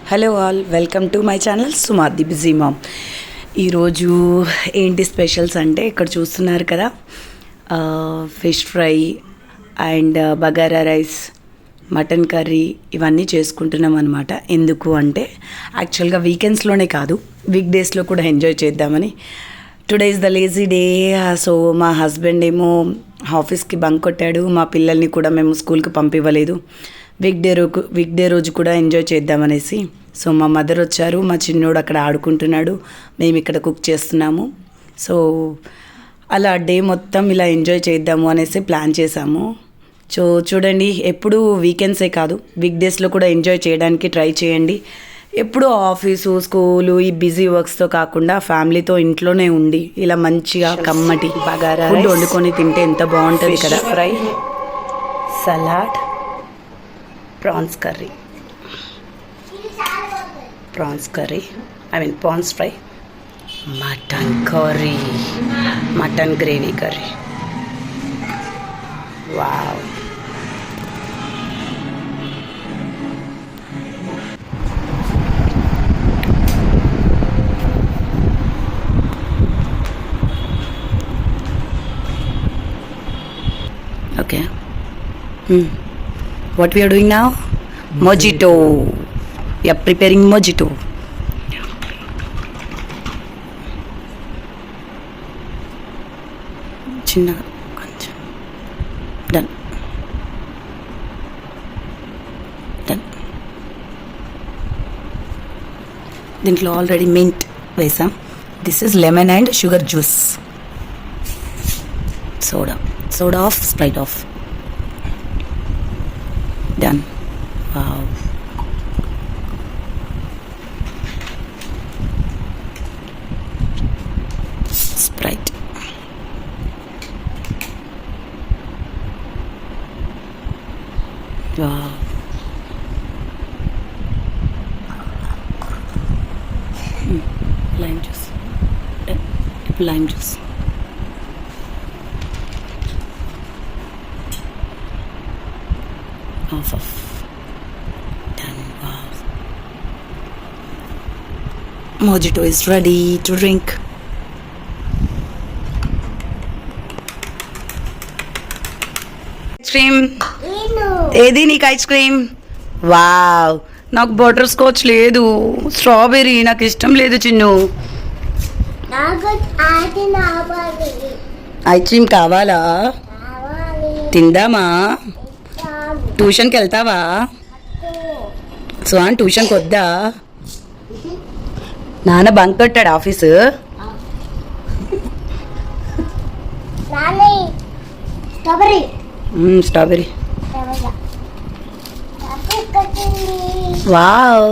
Hello all, welcome to my channel Suma the busy ma'am. ఈరోజు ఏంటి specials అంటే ఇక్కడ చూస్తున్నారు కదా, fish fry and bagara rice, mutton curry ఇవన్నీ చేసుకుంటున్నాం అనమాట. ఎందుకు అంటే యాక్చువల్గా వీకెండ్స్లోనే కాదు, వీక్ డేస్లో కూడా ఎంజాయ్ చేద్దామని. Today is the lazy day. So మా హస్బెండ్ ఏమో ఆఫీస్కి బంక్ కొట్టాడు, మా పిల్లల్ని కూడా మేము స్కూల్కి పంపివ్వలేదు. వీక్ డే రోజు కూడా ఎంజాయ్ చేద్దామనేసి. సో మా మదర్ వచ్చారు, మా చిన్నోడు అక్కడ ఆడుకుంటున్నాడు, మేము ఇక్కడ కుక్ చేస్తున్నాము. సో అలా డే మొత్తం ఇలా ఎంజాయ్ చేద్దాము అనేసి ప్లాన్ చేశాము. సో చూడండి, ఎప్పుడు వీకెండ్సే కాదు, వీక్ డేస్లో కూడా ఎంజాయ్ చేయడానికి ట్రై చేయండి. ఎప్పుడు ఆఫీసు, స్కూలు, ఈ బిజీ వర్క్స్తో కాకుండా ఫ్యామిలీతో ఇంట్లోనే ఉండి ఇలా మంచిగా కమ్మటి బగారా ఫుడ్ వండుకొని తింటే ఎంత బాగుంటుంది కదా. Fry, salad, prawns curry, prawns fry, mutton curry, mutton gravy curry. Wow, okay. What we are doing now? Mojito. We are preparing mojito. చిన్నగా కొంచెం. డన్. దీంట్లో ఆల్రెడీ మింట్ వేసాం. This is lemon and sugar juice. Soda of, Sprite of. Done. Wow. Sprite. Wow. Lime juice. Lime juice. Off. Done. Wow. Mojito is ready to drink. Ice cream ఏది నీకు? Ice cream. Wow, నాకు butter scotch లేదు, strawberry నాకు ఇష్టం లేదు Chinnu. Ice cream కావాలా? తిందామా? ట్యూషన్కి వెళ్తావా? స్వాన్ ట్యూషన్కి వద్దా? నాన్న బంక్ కొట్టాడు ఆఫీసు. స్ట్రాబెర్రీ. వావ్,